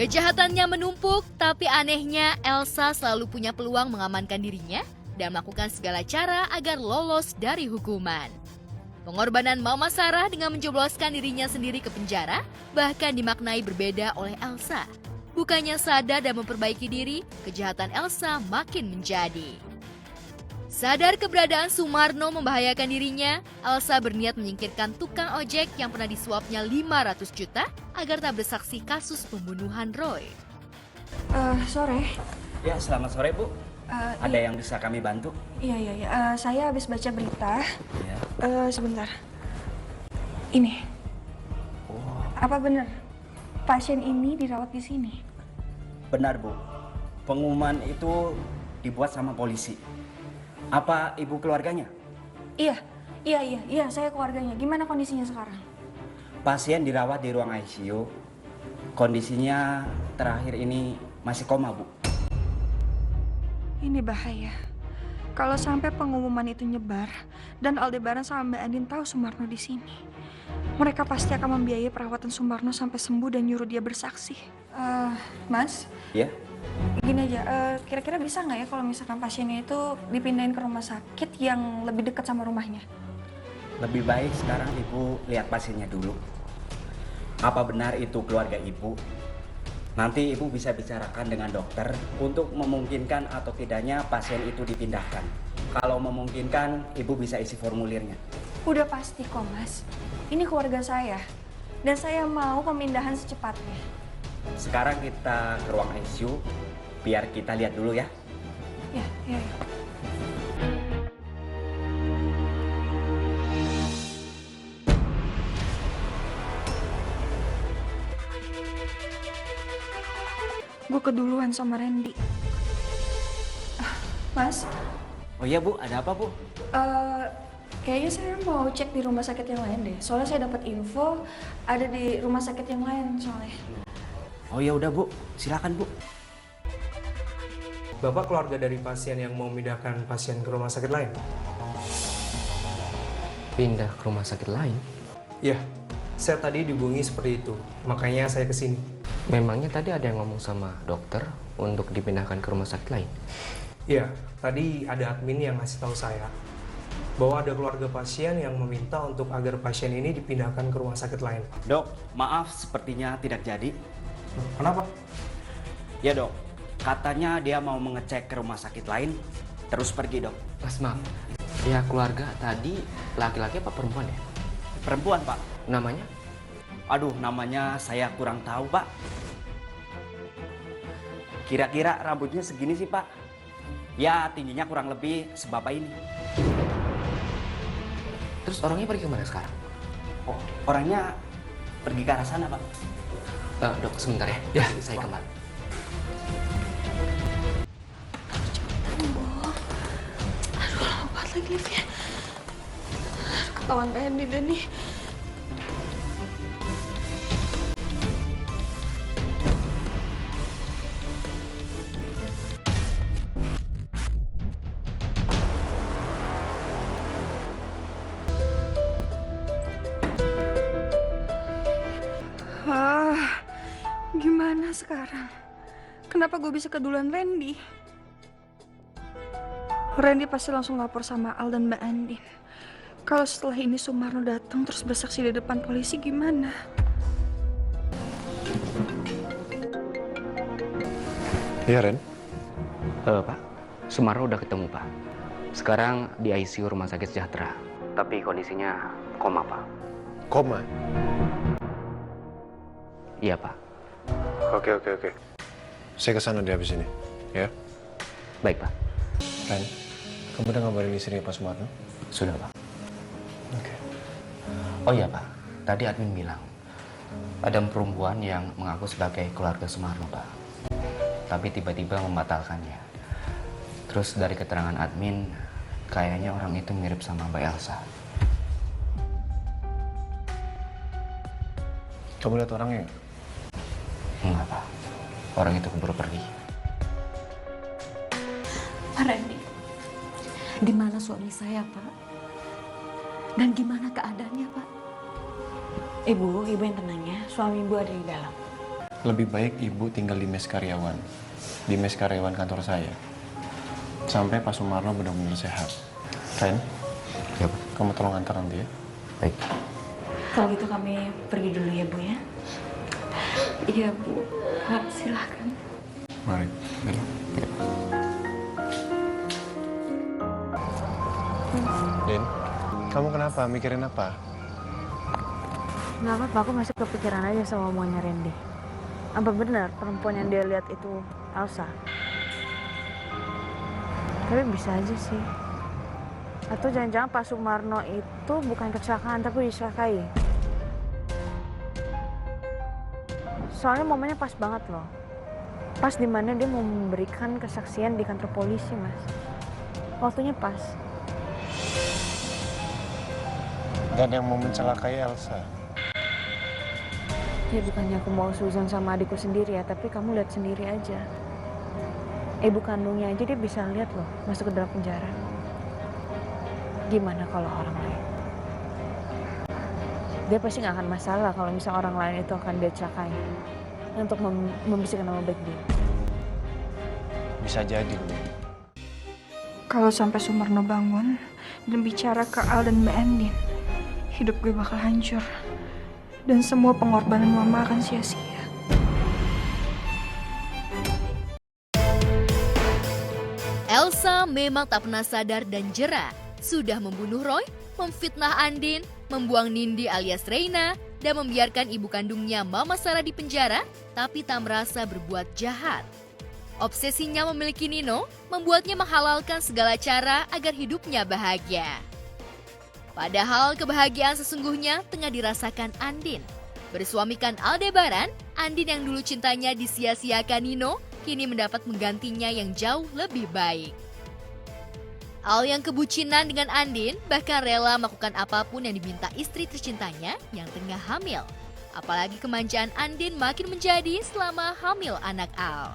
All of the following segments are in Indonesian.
Kejahatannya menumpuk, tapi anehnya Elsa selalu punya peluang mengamankan dirinya dan melakukan segala cara agar lolos dari hukuman. Pengorbanan Mama Sarah dengan menjebloskan dirinya sendiri ke penjara bahkan dimaknai berbeda oleh Elsa. Bukannya sadar dan memperbaiki diri, kejahatan Elsa makin menjadi. Sadar keberadaan Sumarno membahayakan dirinya, Elsa berniat menyingkirkan tukang ojek yang pernah disuapnya 500 juta agar tak bersaksi kasus pembunuhan Roy. Sore. Ya, selamat sore, Bu. Ada yang bisa kami bantu? Iya. Saya habis baca berita. Ya. Sebentar. Ini. Oh, Apa benar pasien ini dirawat di sini? benar, Bu. Pengumuman itu dibuat sama polisi. Apa Ibu keluarganya? Iya, saya keluarganya. Gimana kondisinya sekarang? Pasien dirawat di ruang ICU. Kondisinya terakhir ini masih koma, Bu. Ini bahaya. Kalau sampai pengumuman itu nyebar dan Aldebaran sama Mbak Andin tahu Sumarno di sini, mereka pasti akan membiayai perawatan Sumarno sampai sembuh dan nyuruh dia bersaksi. Mas, Ya? gini aja, kira-kira bisa nggak ya kalau misalkan pasiennya itu dipindahin ke rumah sakit yang lebih dekat sama rumahnya? Lebih baik sekarang Ibu lihat pasiennya dulu. Apa benar itu keluarga Ibu? Nanti Ibu bisa bicarakan dengan dokter untuk memungkinkan atau tidaknya pasien itu dipindahkan. Kalau memungkinkan, Ibu bisa isi formulirnya. Udah pasti kok, Mas. Ini keluarga saya. Dan saya mau pemindahan secepatnya. Sekarang kita ke ruang ICU, biar kita lihat dulu ya. Ya. Gue keduluan sama Randy. Mas, Oh iya, Bu, ada apa, Bu? kayaknya saya mau cek di rumah sakit yang lain deh. Soalnya saya dapat info ada di rumah sakit yang lain soalnya. Oh ya udah, Bu, silakan, Bu. Bapak keluarga dari pasien yang mau memindahkan pasien ke rumah sakit lain? Pindah ke rumah sakit lain? Ya, saya tadi dihubungi seperti itu. Makanya saya kesini. Memangnya tadi ada yang ngomong sama dokter untuk dipindahkan ke rumah sakit lain? Ya, tadi ada admin yang ngasih tahu saya bahwa ada keluarga pasien yang meminta untuk agar pasien ini dipindahkan ke rumah sakit lain. Dok, maaf sepertinya tidak jadi. Kenapa? Ya, Dok. Katanya dia mau mengecek ke rumah sakit lain, terus pergi, Dok. Mas, maaf. Ya, keluarga tadi laki-laki apa perempuan ya? Perempuan, Pak. Namanya? Aduh, namanya saya kurang tahu, Pak. Kira-kira rambutnya segini sih, Pak. Ya, tingginya kurang lebih sebapak ini. Terus orangnya pergi kemana sekarang? Oh, orangnya pergi ke arah sana, Pak. Dok, sebentar ya. Ya, saya kembali. Aduh, lama banget lagi liftnya. Ketahuan Randy deh nih. Gimana sekarang? Kenapa gue bisa keduluan Randy? Randy pasti langsung lapor sama Al dan Mbak Andin. Kalau setelah ini Sumarno datang terus bersaksi di depan polisi gimana? Iya, Ren. Pak, Sumarno udah ketemu, Pak. Sekarang di ICU Rumah Sakit Sejahtera. Tapi kondisinya koma, Pak. Koma. Iya, Pak. Oke. Saya kesana di habis ini, ya. Baik, Pak. Ren, kamu udah ngabarin istri Pak Sumarno? Sudah, Pak. Oke. Oh iya, Pak. Tadi admin bilang ada perempuan yang mengaku sebagai keluarga Sumarno, Pak. Tapi tiba-tiba membatalkannya. Terus dari keterangan admin, kayaknya orang itu mirip sama Mbak Elsa. Kamu lihat orangnya nggak? Enggak, Pak. Orang itu keburu pergi. Pak Randy, di mana suami saya, Pak? Dan gimana keadaannya, Pak? Ibu yang tenang ya. Suami ibu ada di dalam. lebih baik ibu tinggal di mes karyawan. Di mes karyawan kantor saya. Sampai Pak Sumarno benar-benar sehat. Ren, Ya, Pak. kamu tolong antar nanti ya. Baik. Kalau gitu kami pergi dulu ya, Bu ya. Iya, Bu. Silakan. Mari. Din, kamu kenapa? Mikirin apa? Nggak apa-apa, aku masih kepikiran aja sama omongannya Randy. Apa benar perempuan yang dia lihat itu Elsa? Tapi bisa aja sih. Atau jangan-jangan Pak Sumarno itu bukan kecelakaan tapi diselakai. Soalnya momennya pas banget loh. Pas dimana dia mau memberikan kesaksian di kantor polisi, Mas. Waktunya pas. Dan yang mau mencelakai Elsa. Ya bukannya aku mau suzon sama adikku sendiri ya, tapi kamu lihat sendiri aja. Ibu kandungnya aja dia bisa lihat loh masuk ke dalam penjara. Gimana kalau orang lain? Dia pasti nggak akan masalah kalau misalnya orang lain itu akan dia celakai untuk membersihkan nama baik dia. Bisa jadi, Bu. Kalau sampai Sumarno bangun dan bicara ke Al dan Mbak Andin, hidup gue bakal hancur. Dan semua pengorbanan Mama akan sia-sia. Elsa memang tak pernah sadar dan jera. Sudah membunuh Roy, memfitnah Andin, membuang Nindi alias Reina, dan membiarkan ibu kandungnya Mama Sarah di penjara, tapi tak merasa berbuat jahat. Obsesinya memiliki Nino membuatnya menghalalkan segala cara agar hidupnya bahagia. Padahal kebahagiaan sesungguhnya tengah dirasakan Andin. Bersuamikan Aldebaran, Andin yang dulu cintanya disia-siakan Nino, kini mendapat menggantinya yang jauh lebih baik. Al yang kebucinan dengan Andin bahkan rela melakukan apapun yang diminta istri tercintanya yang tengah hamil. Apalagi kemanjaan Andin makin menjadi selama hamil anak Al.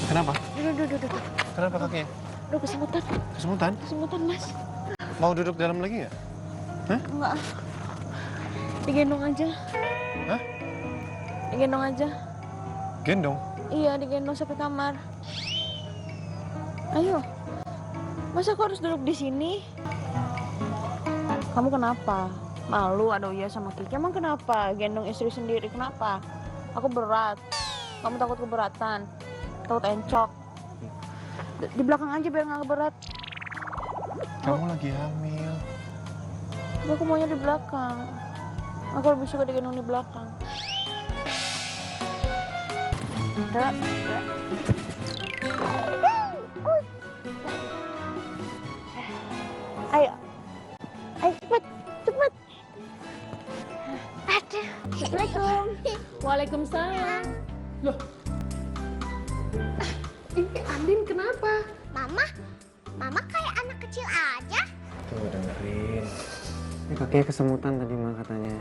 Kenapa? Duh. Kenapa kakinya? Duh, kesemutan. Kesemutan? Kesemutan, Mas. Mau duduk dalam lagi nggak? Enggak. Digendong aja. Hah? Digendong aja. Gendong? Iya, digendong sampai kamar. Ayo. Masa aku harus duduk di sini? Kamu kenapa? Malu ada Uya sama Kiki. Emang kenapa? Gendong istri sendiri kenapa? Aku berat. Kamu takut keberatan? Takut encok? Di belakang aja biar nggak berat. Kamu lagi hamil. Aku maunya di belakang. Aku lebih suka digendong di belakang. Udah. Ayo. Ayo cepet. Aduh. Assalamualaikum. Waalaikumsalam. Loh. Ini Andin kenapa? Mama kayak anak kecil aja. Tuh dengerin. Ini kakinya kesemutan tadi mah katanya.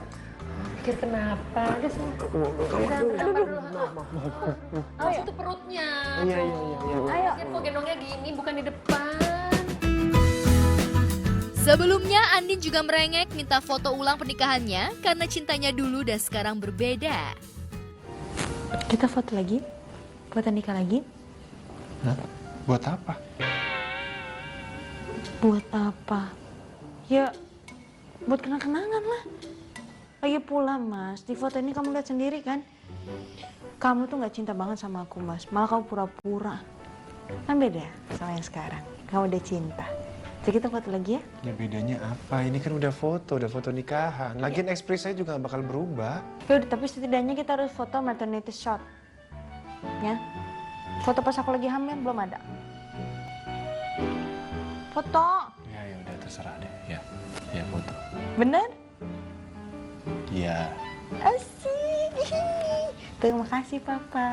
Pikir kenapa? Udah semua. Awas itu perutnya. Iya. Ayo. Kok gendongnya gini, bukan di depan. Sebelumnya Andin juga merengek minta foto ulang pernikahannya karena cintanya dulu dan sekarang berbeda. Kita foto lagi? Foto nikah lagi? Hah? Buat apa? Buat apa? Ya, buat kenang-kenangan lah. Lagi pula Mas, di foto ini kamu lihat sendiri kan? Kamu tuh gak cinta banget sama aku Mas, malah kamu pura-pura. Kan beda sama yang sekarang, kamu udah cinta. Jadi kita foto lagi ya? Ya bedanya apa? Ini kan udah foto nikahan. Lagian ekspresi saya juga gak bakal berubah. Ya udah, tapi setidaknya kita harus foto maternity shot. Ya? Foto pas aku lagi hamil belum ada. Foto. Ya udah terserah deh. Ya foto. Bener? Iya. Asik. Terima kasih Papa.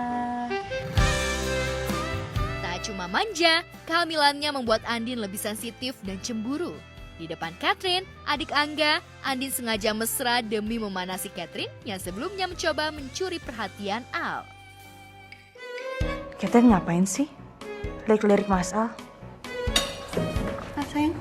Tak cuma manja, kehamilannya membuat Andin lebih sensitif dan cemburu. Di depan Catherine, adik Angga, Andin sengaja mesra demi memanasi Catherine yang sebelumnya mencoba mencuri perhatian Al. Catherine ngapain sih? Lirik-lirik Mas Al. Sayang.